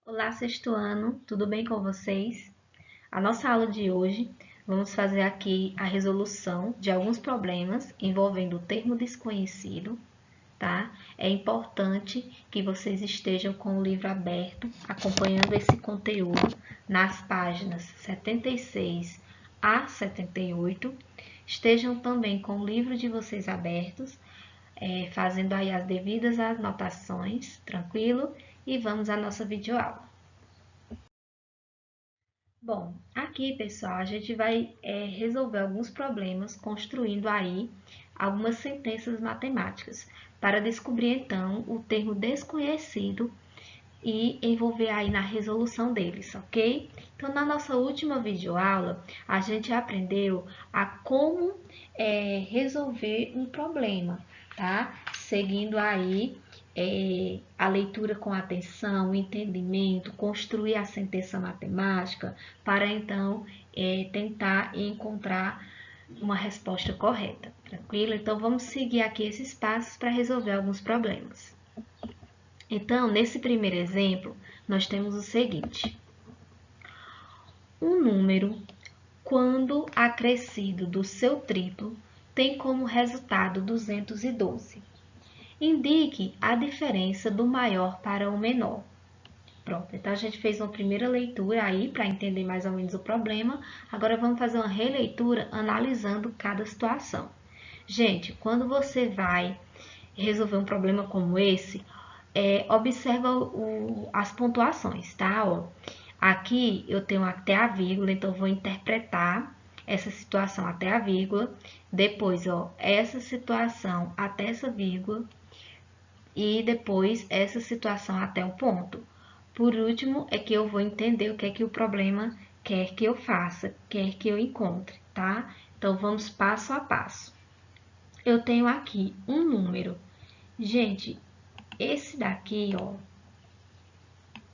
Olá, sexto ano, tudo bem com vocês? A nossa aula de hoje, vamos fazer aqui a resolução de alguns problemas envolvendo o termo desconhecido, tá? É importante que vocês estejam com o livro aberto, acompanhando esse conteúdo nas páginas 76 a 78. Estejam também com o livro de vocês abertos, fazendo aí as devidas anotações, tranquilo? E vamos à nossa videoaula. Bom, aqui, pessoal, a gente vai resolver alguns problemas construindo aí algumas sentenças matemáticas para descobrir, então, o termo desconhecido e envolver aí na resolução deles, ok? Então, na nossa última videoaula, a gente aprendeu a como resolver um problema, tá? Seguindo aí a leitura com atenção, o entendimento, construir a sentença matemática, para então tentar encontrar uma resposta correta, tranquilo? Então, vamos seguir aqui esses passos para resolver alguns problemas. Então, nesse primeiro exemplo, nós temos o seguinte: um número, quando acrescido do seu triplo, tem como resultado 212. Indique a diferença do maior para o menor. Pronto, então a gente fez uma primeira leitura aí para entender mais ou menos o problema. Agora vamos fazer uma releitura analisando cada situação. Gente, quando você vai resolver um problema como esse, observa as pontuações, tá? Ó, aqui eu tenho até a vírgula, então eu vou interpretar essa situação até a vírgula. Depois, ó, essa situação até essa vírgula. E depois essa situação até o ponto. Por último, é que eu vou entender o que é que o problema quer que eu faça, quer que eu encontre, tá? Então, vamos passo a passo. Eu tenho aqui um número. Gente, esse daqui, ó,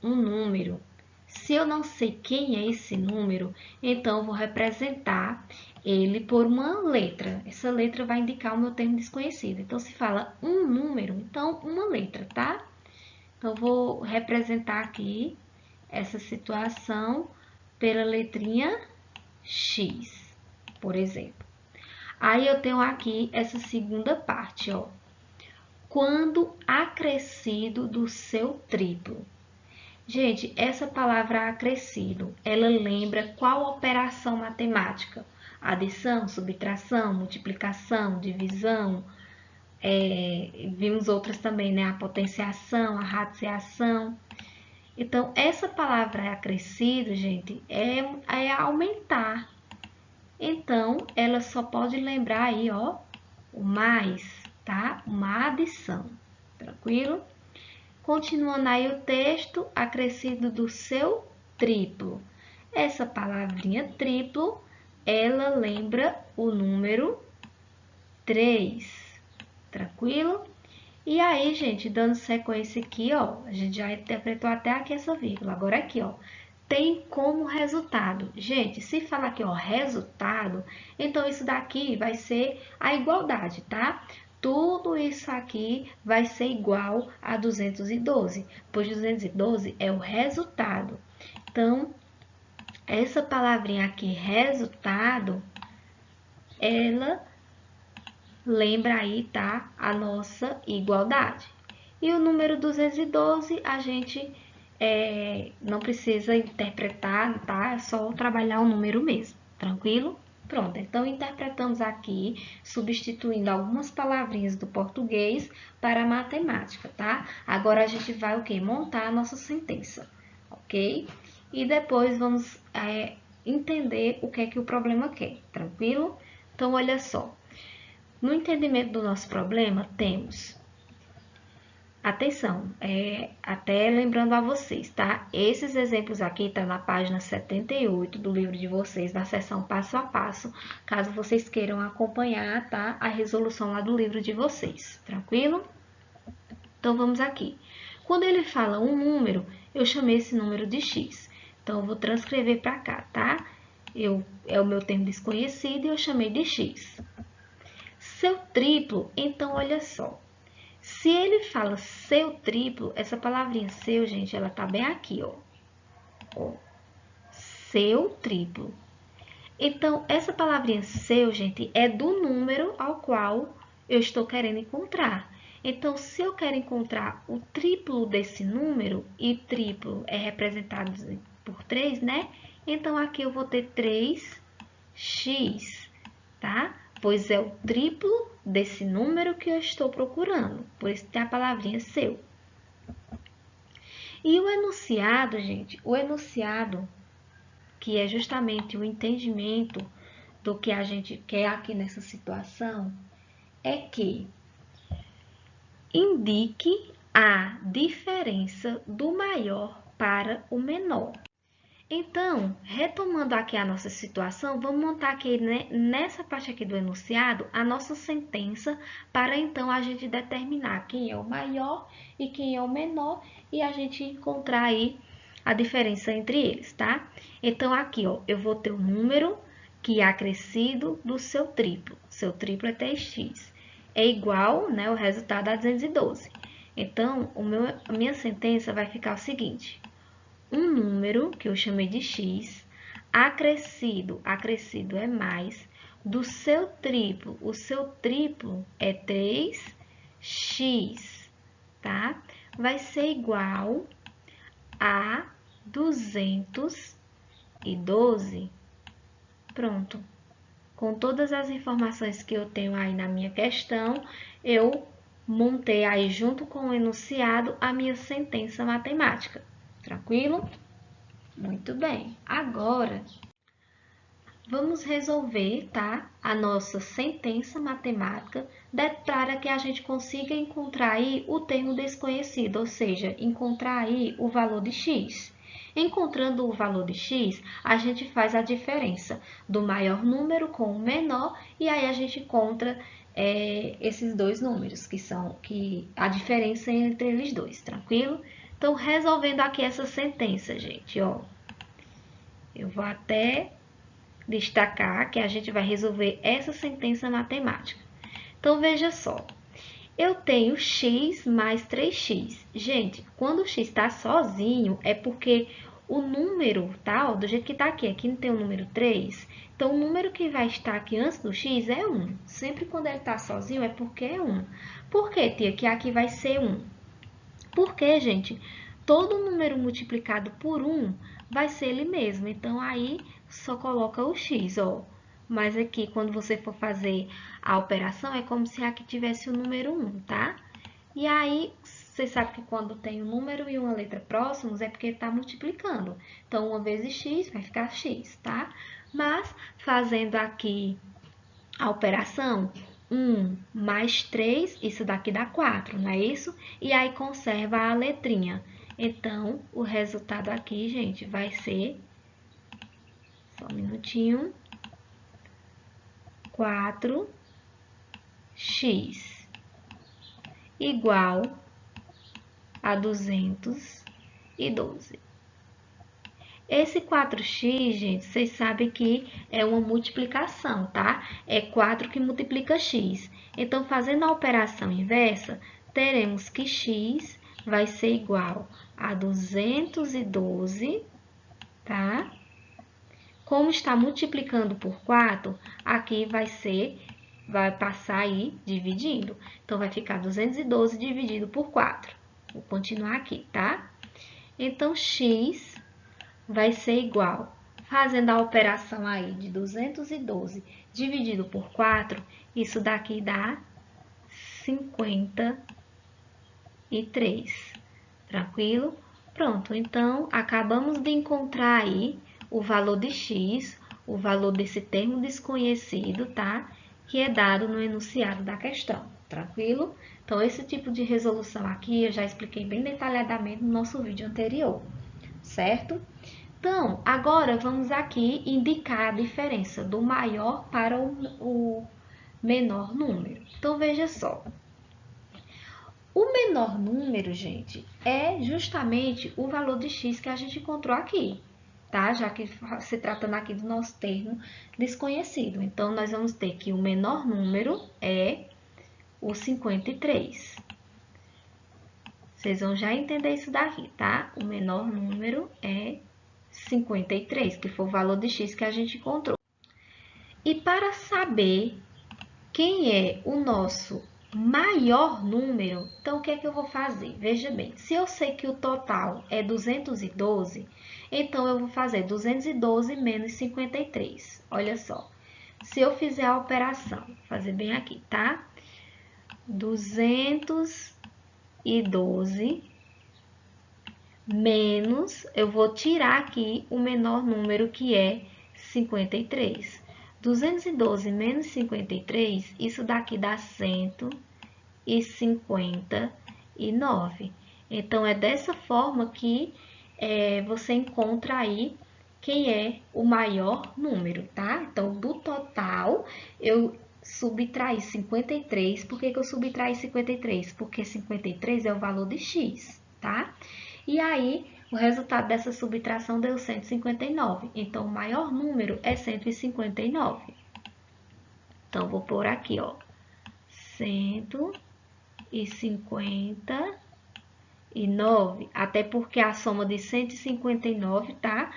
um número. Se eu não sei quem é esse número, então eu vou representar ele por uma letra. Essa letra vai indicar o meu termo desconhecido. Então, se fala um número, então uma letra, tá? Então, eu vou representar aqui essa situação pela letrinha X, por exemplo. Aí, eu tenho aqui essa segunda parte, ó. Quando acrescido do seu triplo. Gente, essa palavra acrescido, ela lembra qual operação matemática? Adição, subtração, multiplicação, divisão, vimos outras também, né? A potenciação, a radiciação. Então, essa palavra acrescido, gente, é aumentar. Então, ela só pode lembrar aí, ó, o mais, tá? Uma adição, tranquilo? Continuando aí o texto, acrescido do seu triplo. Essa palavrinha triplo, ela lembra o número 3, tranquilo? E aí, gente, dando sequência aqui, ó, a gente já interpretou até aqui essa vírgula. Agora aqui, ó, tem como resultado. Gente, se falar aqui, ó, resultado, então isso daqui vai ser a igualdade, tá? Tudo isso aqui vai ser igual a 212, pois 212 é o resultado. Então, essa palavrinha aqui, resultado, ela lembra aí, tá? A nossa igualdade. E o número 212, a gente não precisa interpretar, tá? É só trabalhar o número mesmo, tranquilo? Pronto, então interpretamos aqui, substituindo algumas palavrinhas do português para a matemática, tá? Agora a gente vai o quê? Montar a nossa sentença, ok? E depois vamos entender o que é que o problema quer, tranquilo? Então, olha só. No entendimento do nosso problema, temos, atenção, até lembrando a vocês, tá? Esses exemplos aqui estão na página 78 do livro de vocês, na seção passo a passo, caso vocês queiram acompanhar, tá? A resolução lá do livro de vocês, tranquilo? Então, vamos aqui. Quando ele fala um número, eu chamei esse número de x. Então, eu vou transcrever para cá, tá? é o meu termo desconhecido e eu chamei de x. Seu triplo, então, olha só. Se ele fala seu triplo, essa palavrinha seu, gente, ela tá bem aqui, ó. Seu triplo. Então, essa palavrinha seu, gente, é do número ao qual eu estou querendo encontrar. Então, se eu quero encontrar o triplo desse número, e triplo é representado por 3, né? Então, aqui eu vou ter 3x, tá? Pois é o triplo desse número que eu estou procurando. Por isso tem a palavrinha seu. E o enunciado, gente, o enunciado, que é justamente o entendimento do que a gente quer aqui nessa situação, é que indique a diferença do maior para o menor. Então, retomando aqui a nossa situação, vamos montar aqui, né, nessa parte aqui do enunciado, a nossa sentença, para então a gente determinar quem é o maior e quem é o menor, e a gente encontrar aí a diferença entre eles, tá? Então, aqui, ó, eu vou ter o número que é acrescido do seu triplo. Seu triplo é 3x. É igual, né, o resultado a 212. Então, a minha sentença vai ficar o seguinte: um número, que eu chamei de x, acrescido é mais, do seu triplo. O seu triplo é 3x, tá? Vai ser igual a 212. Pronto. Com todas as informações que eu tenho aí na minha questão, eu montei aí junto com o enunciado a minha sentença matemática. Tranquilo? Muito bem. Agora, vamos resolver, tá? A nossa sentença matemática para que a gente consiga encontrar aí o termo desconhecido, ou seja, encontrar aí o valor de x. Encontrando o valor de x, a gente faz a diferença do maior número com o menor, e aí a gente encontra esses dois números, que a diferença entre eles dois, tranquilo? Então, resolvendo aqui essa sentença, gente, ó. Eu vou até destacar que a gente vai resolver essa sentença matemática. Então, veja só. Eu tenho x mais 3x. Gente, quando o x está sozinho, é porque o número, tá? Ó, do jeito que está aqui não tem o número 3. Então, o número que vai estar aqui antes do x é 1. Sempre quando ele está sozinho, é porque é 1. Por que, tia, que aqui vai ser 1? Porque, gente, todo número multiplicado por 1 vai ser ele mesmo. Então, aí, só coloca o x, ó. Mas aqui, quando você for fazer a operação, é como se aqui tivesse o número 1, tá? E aí, você sabe que quando tem um número e uma letra próximos, é porque está multiplicando. Então, 1 vezes x vai ficar x, tá? Mas, fazendo aqui a operação, 1 mais 3, isso daqui dá 4, não é isso? E aí, conserva a letrinha. Então, o resultado aqui, gente, vai ser... Só um minutinho. 4x igual a 212. Esse 4x, gente, vocês sabem que é uma multiplicação, tá? É 4 que multiplica x. Então, fazendo a operação inversa, teremos que x vai ser igual a 212, tá? Como está multiplicando por 4, aqui vai passar aí dividindo. Então, vai ficar 212 dividido por 4. Vou continuar aqui, tá? Então, x vai ser igual, fazendo a operação aí de 212 dividido por 4, isso daqui dá 53. Tranquilo? Pronto, então, acabamos de encontrar aí o valor de x, o valor desse termo desconhecido, tá? Que é dado no enunciado da questão, tranquilo? Então, esse tipo de resolução aqui eu já expliquei bem detalhadamente no nosso vídeo anterior, certo? Então, agora vamos aqui indicar a diferença do maior para o menor número. Então, veja só. O menor número, gente, é justamente o valor de x que a gente encontrou aqui. tá? Já que se tratando aqui do nosso termo desconhecido. Então, nós vamos ter que o menor número é o 53. Vocês vão já entender isso daqui, tá? O menor número é 53, que foi o valor de x que a gente encontrou. E para saber quem é o nosso maior número, então o que é que eu vou fazer? Veja bem, se eu sei que o total é 212, então eu vou fazer 212 menos 53. Olha só, se eu fizer a operação, vou fazer bem aqui, tá? 212 menos, eu vou tirar aqui o menor número que é 53. 212 menos 53, isso daqui dá 159. Então, é dessa forma que você encontra aí quem é o maior número, tá? Então, do total, eu subtraí 53. Por que eu subtraí 53? Porque 53 é o valor de x, tá? E aí, o resultado dessa subtração deu 159. Então, o maior número é 159. Então, vou pôr aqui, ó, 159, até porque a soma de 159, tá?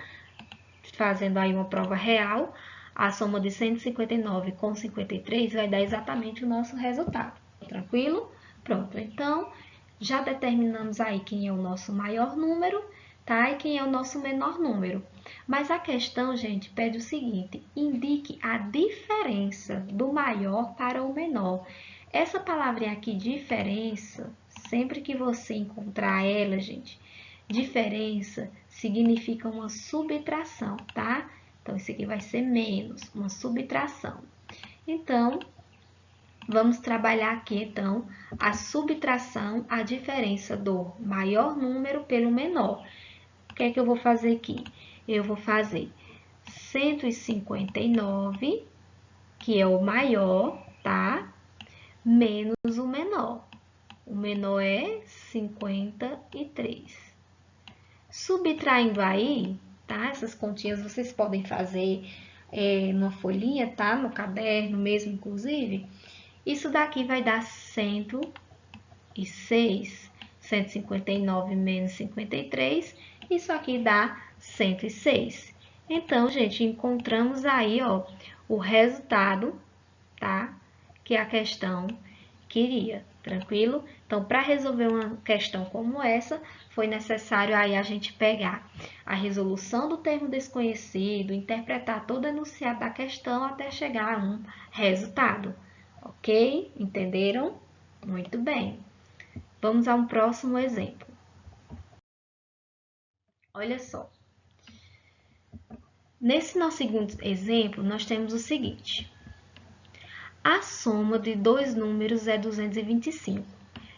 Fazendo aí uma prova real, a soma de 159 com 53 vai dar exatamente o nosso resultado. Tranquilo? Pronto, então, já determinamos aí quem é o nosso maior número, tá? E quem é o nosso menor número. Mas a questão, gente, pede o seguinte: indique a diferença do maior para o menor. Essa palavrinha aqui, diferença, sempre que você encontrar ela, gente, diferença significa uma subtração, tá? Então, isso aqui vai ser menos, uma subtração. Então, vamos trabalhar aqui, então, a subtração, a diferença do maior número pelo menor. O que é que eu vou fazer aqui? Eu vou fazer 159, que é o maior, tá? Menos o menor. O menor é 53. Subtraindo aí, tá? Essas continhas vocês podem fazer numa folhinha, tá? No caderno mesmo, inclusive. Isso daqui vai dar 106. 159 menos 53, isso aqui dá 106. Então, gente, encontramos aí, ó, o resultado, tá? Que a questão queria, tranquilo? Então, para resolver uma questão como essa, foi necessário aí a gente pegar a resolução do termo desconhecido, interpretar todo o enunciado da questão até chegar a um resultado, ok? Entenderam? Muito bem. Vamos a um próximo exemplo. Olha só. Nesse nosso segundo exemplo, nós temos o seguinte. A soma de dois números é 225.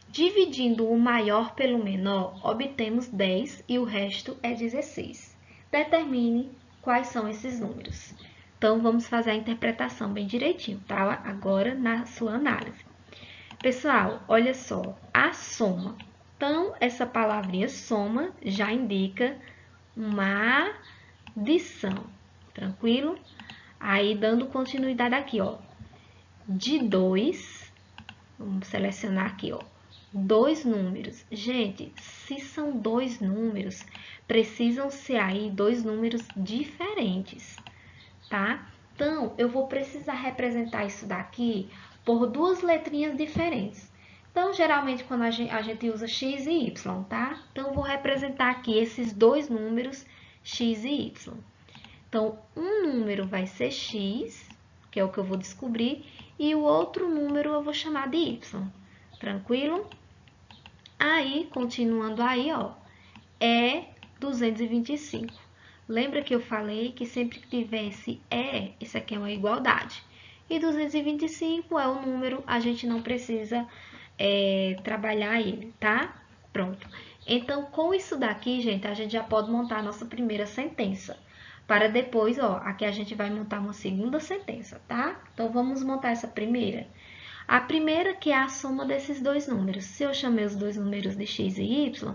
Dividindo o maior pelo menor, obtemos 10 e o resto é 16. Determine quais são esses números. Então, vamos fazer a interpretação bem direitinho, tá? Agora, na sua análise. Pessoal, olha só, a soma. Então, essa palavrinha soma já indica uma adição, tranquilo? Aí, dando continuidade aqui, ó, de 2, vamos selecionar aqui, ó, dois números. Gente, se são dois números, precisam ser aí dois números diferentes, tá? Então, eu vou precisar representar isso daqui por duas letrinhas diferentes. Então, geralmente, quando a gente usa x e y, tá? Então, eu vou representar aqui esses dois números, x e y. Então, um número vai ser x, que é o que eu vou descobrir, e o outro número eu vou chamar de y. Tranquilo? Aí, continuando aí, ó, é 225. Lembra que eu falei que sempre que tivesse isso aqui é uma igualdade. E 225 é o número, a gente não precisa trabalhar ele, tá? Pronto. Então, com isso daqui, gente, a gente já pode montar a nossa primeira sentença. Para depois, ó, aqui a gente vai montar uma segunda sentença, tá? Então, vamos montar essa primeira. A primeira que é a soma desses dois números. Se eu chamei os dois números de x e y,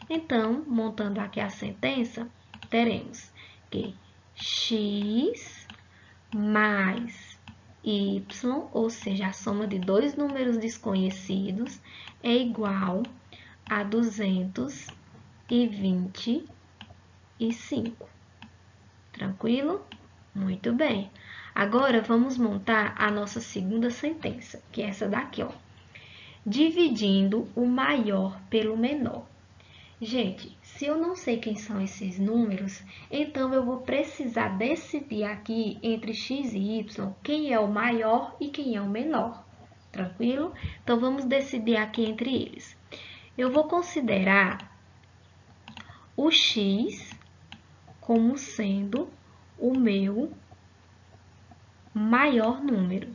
então, montando aqui a sentença, teremos que x mais y, ou seja, a soma de dois números desconhecidos, é igual a 225. Tranquilo? Muito bem. Agora, vamos montar a nossa segunda sentença, que é essa daqui, ó. Dividindo o maior pelo menor. Gente, se eu não sei quem são esses números, então eu vou precisar decidir aqui entre x e y quem é o maior e quem é o menor. Tranquilo? Então, vamos decidir aqui entre eles. Eu vou considerar o x como sendo o meu maior número.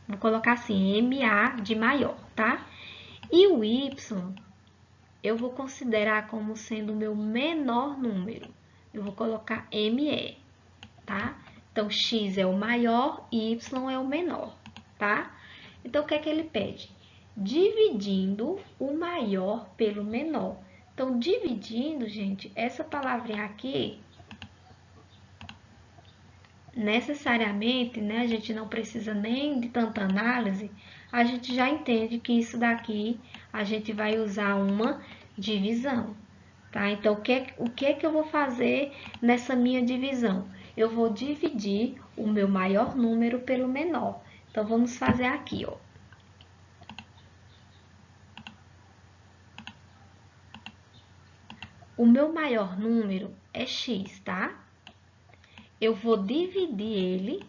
Vou colocar assim, MA de maior, tá? E o y, eu vou considerar como sendo o meu menor número. Eu vou colocar ME, tá? Então, x é o maior e y é o menor, tá? Então, o que é que ele pede? Dividindo o maior pelo menor. Então, dividindo, gente, essa palavrinha aqui, necessariamente, né, a gente não precisa nem de tanta análise, a gente já entende que isso daqui a gente vai usar uma divisão, tá? Então, o que é que eu vou fazer nessa minha divisão? Eu vou dividir o meu maior número pelo menor. Então, vamos fazer aqui, ó. O meu maior número é x, tá? Eu vou dividir ele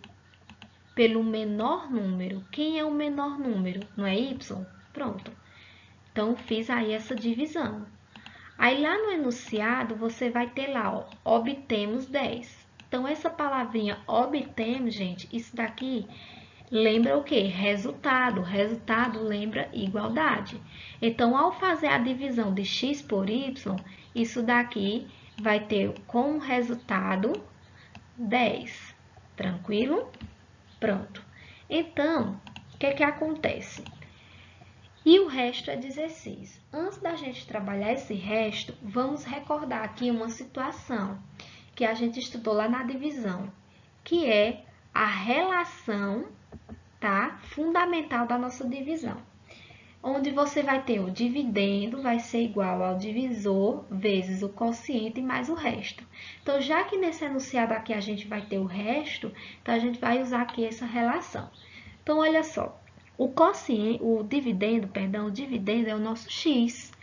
pelo menor número. Quem é o menor número? Não é y? Pronto. Então, fiz aí essa divisão. Aí, lá no enunciado, você vai ter lá, ó, obtemos 10. Então, essa palavrinha obtemos, gente, isso daqui lembra o quê? Resultado. Resultado lembra igualdade. Então, ao fazer a divisão de x por y, isso daqui vai ter como resultado 10. Tranquilo? Pronto. Então, o que é que acontece? E o resto é 16. Antes da gente trabalhar esse resto, vamos recordar aqui uma situação que a gente estudou lá na divisão, que é a relação, tá, fundamental da nossa divisão. Onde você vai ter o dividendo, vai ser igual ao divisor vezes o quociente mais o resto. Então, já que nesse enunciado aqui a gente vai ter o resto, então a gente vai usar aqui essa relação. Então, olha só, o dividendo é o nosso x.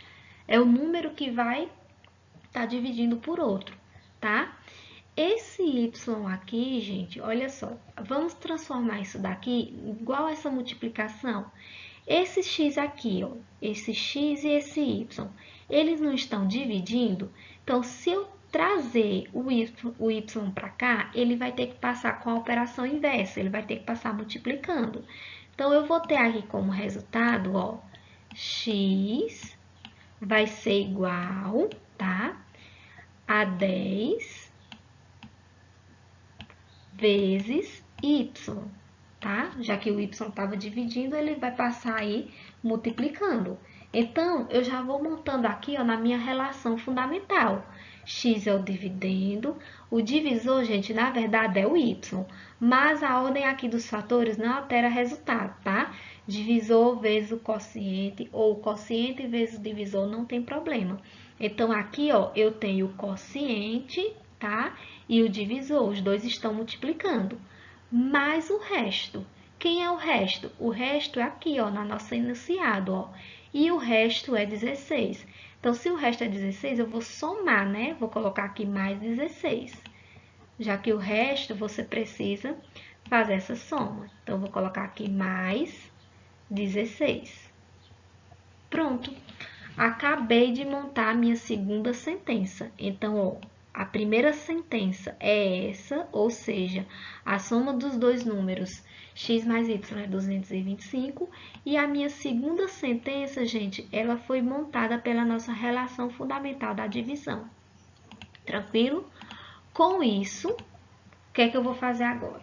É o número que vai estar dividindo por outro, tá? Esse y aqui, gente, olha só, vamos transformar isso daqui igual a essa multiplicação. Esse x aqui, ó, esse x e esse y, eles não estão dividindo? Então, se eu trazer o y para cá, ele vai ter que passar com a operação inversa, ele vai ter que passar multiplicando. Então, eu vou ter aqui como resultado, ó, x vai ser igual, tá, a 10 vezes y, tá? Já que o y estava dividindo, ele vai passar aí multiplicando. Então, eu já vou montando aqui, ó, na minha relação fundamental. X é o dividendo, o divisor, gente, na verdade é o y, mas a ordem aqui dos fatores não altera resultado, tá? Divisor vezes o quociente, ou quociente vezes o divisor, não tem problema. Então, aqui, ó, eu tenho o quociente, tá? E o divisor, os dois estão multiplicando. Mais o resto. Quem é o resto? O resto é aqui, ó, na nossa enunciado, ó. E o resto é 16. Então, se o resto é 16, eu vou somar, né? Vou colocar aqui mais 16. Já que o resto, você precisa fazer essa soma. Então, eu vou colocar aqui mais 16. Pronto. Acabei de montar a minha segunda sentença. Então, ó, a primeira sentença é essa, ou seja, a soma dos dois números x mais y é 225. E a minha segunda sentença, gente, ela foi montada pela nossa relação fundamental da divisão. Tranquilo? Com isso, o que é que eu vou fazer agora?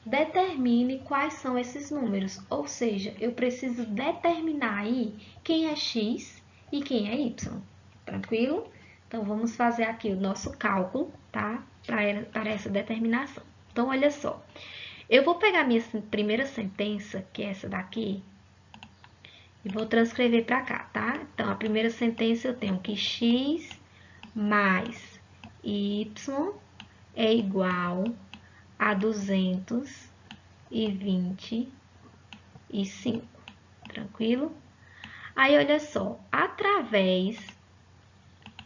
Determine quais são esses números, ou seja, eu preciso determinar aí quem é x e quem é y. Tranquilo? Então, vamos fazer aqui o nosso cálculo, tá? Para essa determinação. Então, olha só. Eu vou pegar a minha primeira sentença, que é essa daqui, e vou transcrever para cá, tá? Então, a primeira sentença eu tenho que x mais y é igual a 225, tranquilo? Aí, olha só, através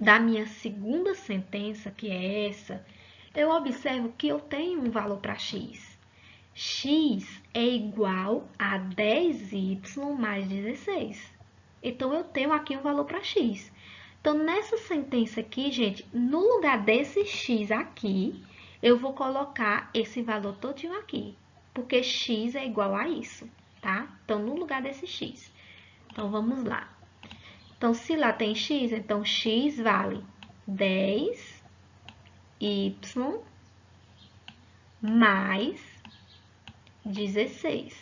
da minha segunda sentença, que é essa, eu observo que eu tenho um valor para x. X é igual a 10y mais 16. Então, eu tenho aqui um valor para x. Então, nessa sentença aqui, gente, no lugar desse x aqui, eu vou colocar esse valor todinho aqui, porque x é igual a isso, tá? Então, no lugar desse x. Então, vamos lá. Então, se lá tem x, então x vale 10y mais 16.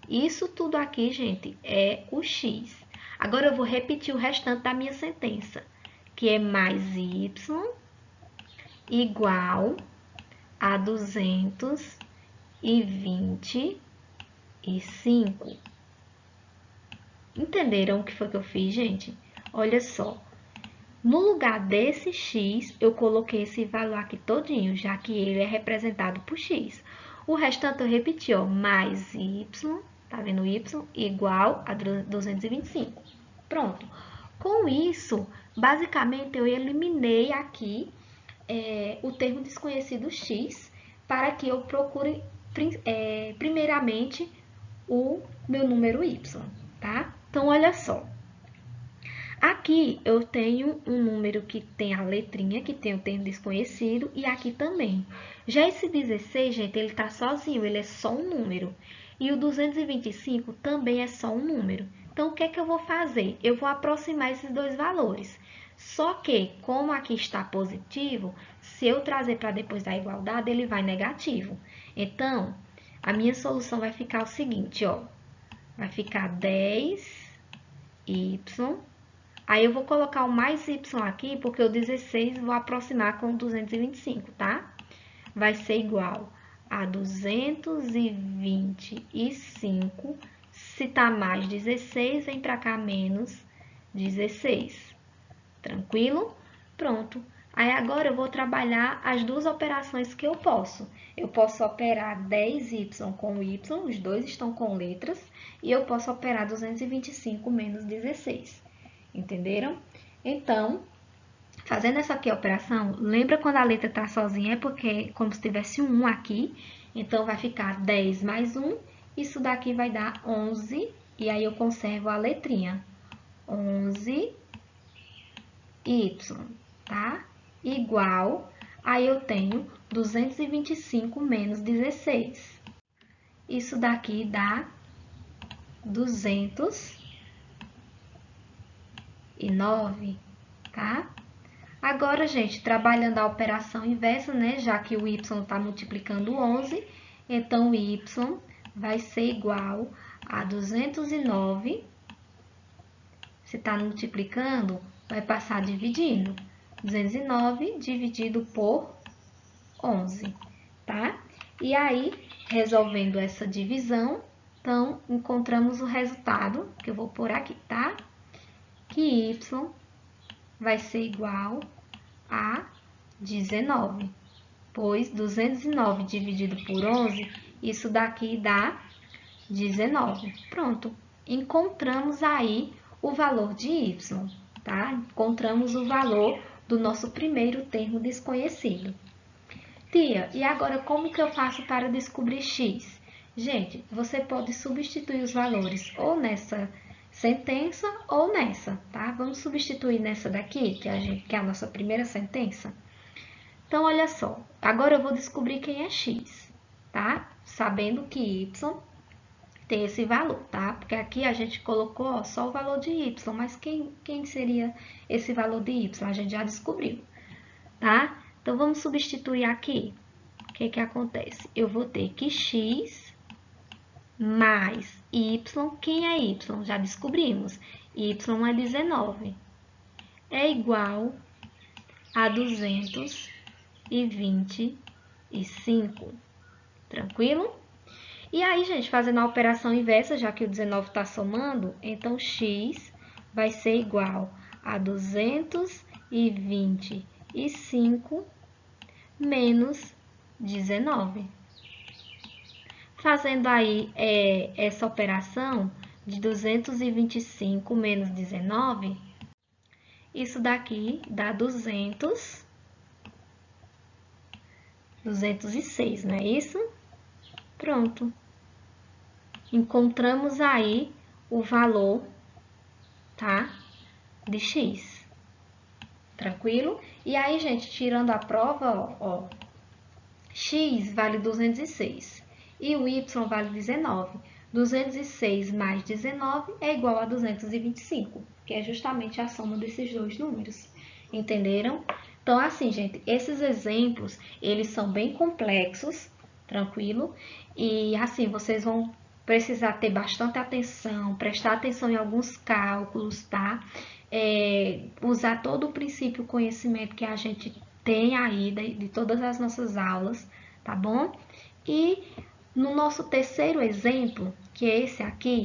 Isso tudo aqui, gente, é o x. Agora, eu vou repetir o restante da minha sentença, que é mais y igual a 225. Entenderam o que foi que eu fiz, gente? Olha só. No lugar desse x, eu coloquei esse valor aqui todinho, já que ele é representado por x. O restante eu repeti, ó, mais y, tá vendo y, igual a 225. Pronto. Com isso, basicamente, eu eliminei aqui o termo desconhecido x, para que eu procure, primeiramente, o meu número y, tá? Então, olha só. Aqui eu tenho um número que tem a letrinha, que tem o termo desconhecido, e aqui também. Já esse 16, gente, ele tá sozinho, ele é só um número. E o 225 também é só um número. Então, o que é que eu vou fazer? Eu vou aproximar esses dois valores. Só que, como aqui está positivo, se eu trazer para depois da igualdade, ele vai negativo. Então, a minha solução vai ficar o seguinte, ó. Vai ficar 10y. Aí, eu vou colocar o mais y aqui, porque o 16 vou aproximar com o 225, tá? Vai ser igual a 225. Se tá mais 16, vem pra cá menos 16. Tranquilo? Pronto. Aí, agora, eu vou trabalhar as duas operações que eu posso. Eu posso operar 10y com y, os dois estão com letras, e eu posso operar 225 menos 16. Entenderam? Então, fazendo essa aqui operação, lembra quando a letra tá sozinha? É porque é como se tivesse um 1 aqui. Então, vai ficar 10 mais 1. Isso daqui vai dar 11. E aí, eu conservo a letrinha. 11y, tá? Igual, aí eu tenho 225 menos 16. Isso daqui dá 209, tá? Agora, gente, trabalhando a operação inversa, né? Já que o y está multiplicando 11, então o y vai ser igual a 209. Se está multiplicando, vai passar dividindo. 209 dividido por 11, tá? E aí, resolvendo essa divisão, então, encontramos o resultado, que eu vou pôr aqui, tá? Que y vai ser igual a 19, pois 209 dividido por 11, isso daqui dá 19. Pronto, encontramos aí o valor de y, tá? Encontramos o valor do nosso primeiro termo desconhecido. Tia, e agora como que eu faço para descobrir x? Gente, você pode substituir os valores ou nessa sentença ou nessa, tá? Vamos substituir nessa daqui, que é a nossa primeira sentença. Então, olha só, agora eu vou descobrir quem é x, tá? Sabendo que y tem esse valor, tá? Porque aqui a gente colocou ó, só o valor de y, mas quem seria esse valor de y? A gente já descobriu, tá? Então, vamos substituir aqui. O que que acontece? Eu vou ter que x mais y. Quem é y? Já descobrimos. Y é 19. É igual a 225. Tranquilo? E aí, gente, fazendo a operação inversa, já que o 19 está somando, então x vai ser igual a 225 menos 19. Fazendo aí essa operação de 225 menos 19, isso daqui dá 206, não é isso? Pronto. Encontramos aí o valor, tá? De x. Tranquilo? E aí, gente, tirando a prova, ó, x vale 206 e o y vale 19. 206 mais 19 é igual a 225, que é justamente a soma desses dois números. Entenderam? Então, assim, gente, esses exemplos, eles são bem complexos, tranquilo? E, assim, vocês vão precisar ter bastante atenção, prestar atenção em alguns cálculos, tá? Usar todo o princípio conhecimento que a gente tem aí de todas as nossas aulas, tá bom? E no nosso terceiro exemplo, que é esse aqui,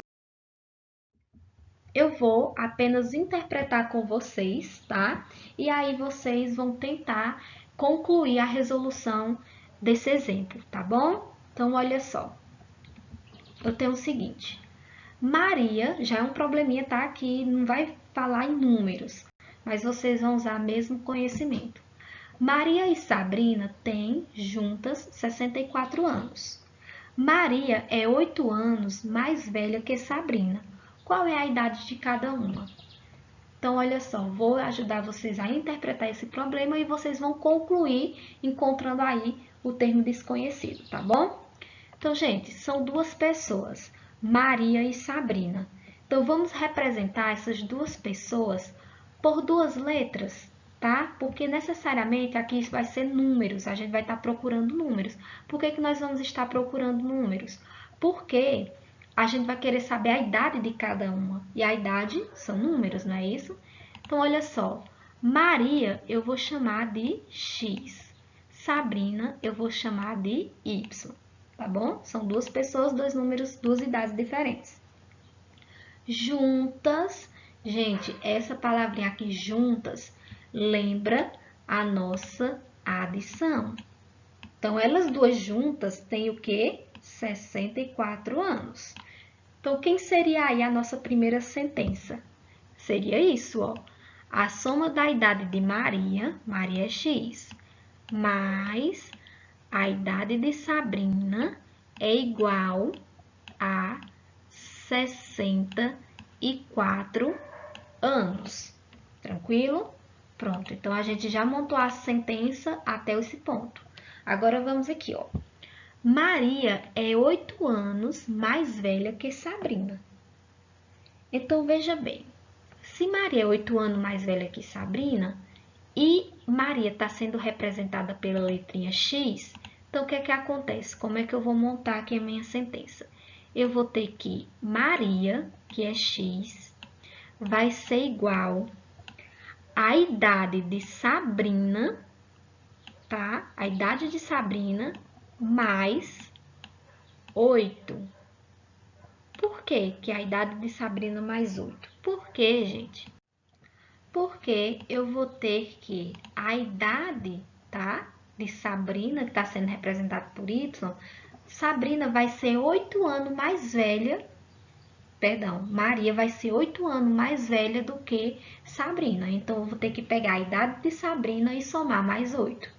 eu vou apenas interpretar com vocês, tá? E aí vocês vão tentar concluir a resolução desse exemplo, tá bom? Então, olha só. Eu tenho o seguinte. Maria, já é um probleminha, tá? Aqui não vai falar em números, mas vocês vão usar mesmo conhecimento. Maria e Sabrina têm juntas 64 anos. Maria é 8 anos mais velha que Sabrina. Qual é a idade de cada uma? Então, olha só, vou ajudar vocês a interpretar esse problema e vocês vão concluir encontrando aí o termo desconhecido, tá bom? Então, gente, são duas pessoas, Maria e Sabrina. Então, vamos representar essas duas pessoas por duas letras, tá? Porque necessariamente aqui vai ser números, a gente vai estar procurando números. Por que nós vamos estar procurando números? Porque a gente vai querer saber a idade de cada uma. E a idade são números, não é isso? Então, olha só. Maria eu vou chamar de X. Sabrina eu vou chamar de Y. Tá bom? São duas pessoas, dois números, duas idades diferentes. Juntas, gente, essa palavrinha aqui, juntas, lembra a nossa adição. Então, elas duas juntas têm o quê? 64 anos. Então, quem seria aí a nossa primeira sentença? Seria isso, ó. A soma da idade de Maria, Maria é X, mais a idade de Sabrina é igual a 64 anos. Tranquilo? Pronto, então a gente já montou a sentença até esse ponto. Agora vamos aqui, ó. Maria é 8 anos mais velha que Sabrina. Então, veja bem, se Maria é 8 anos mais velha que Sabrina e Maria está sendo representada pela letrinha X, então o que é que acontece? Como é que eu vou montar aqui a minha sentença? Eu vou ter que Maria, que é X, vai ser igual à idade de Sabrina, tá? A idade de Sabrina mais 8. Por que que a idade de Sabrina mais 8? Por quê, gente? Porque eu vou ter que a idade, tá? De Sabrina, que está sendo representada por Y, Sabrina vai ser 8 anos mais velha, perdão, Maria vai ser 8 anos mais velha do que Sabrina. Então, eu vou ter que pegar a idade de Sabrina e somar mais 8,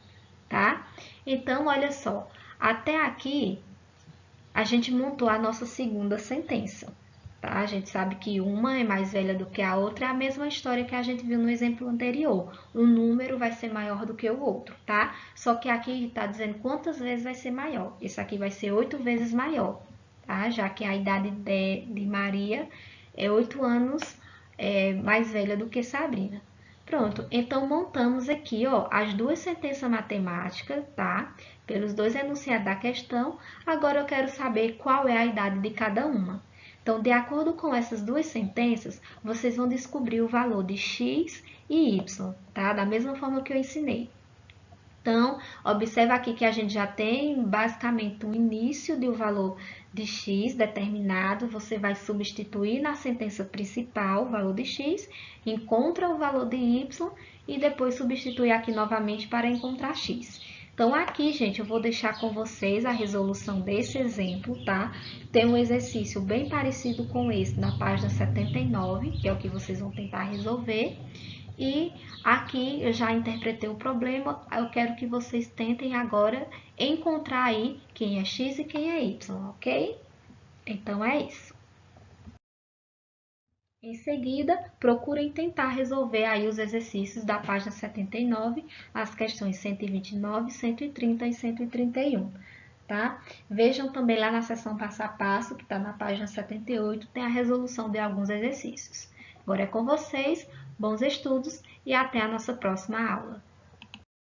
tá? Então, olha só, até aqui a gente montou a nossa segunda sentença, tá? A gente sabe que uma é mais velha do que a outra, é a mesma história que a gente viu no exemplo anterior. Um número vai ser maior do que o outro, tá? Só que aqui está dizendo quantas vezes vai ser maior. Esse aqui vai ser 8 vezes maior, tá? Já que a idade de Maria é 8 anos mais velha do que Sabrina. Pronto, então montamos aqui, ó, as duas sentenças matemáticas, tá? Pelos dois enunciados da questão. Agora eu quero saber qual é a idade de cada uma. Então, de acordo com essas duas sentenças, vocês vão descobrir o valor de x e y, tá? Da mesma forma que eu ensinei. Então, observa aqui que a gente já tem basicamente o início do valor de x determinado, você vai substituir na sentença principal o valor de x, encontra o valor de y e depois substituir aqui novamente para encontrar x. Então, aqui, gente, eu vou deixar com vocês a resolução desse exemplo, tá? Tem um exercício bem parecido com esse na página 79, que é o que vocês vão tentar resolver. E aqui eu já interpretei o problema, eu quero que vocês tentem agora encontrar aí quem é x e quem é y, ok? Então é isso. Em seguida, procurem tentar resolver aí os exercícios da página 79, as questões 129, 130 e 131, tá? Vejam também lá na seção passo a passo, que está na página 78, tem a resolução de alguns exercícios. Agora é com vocês, bons estudos e até a nossa próxima aula.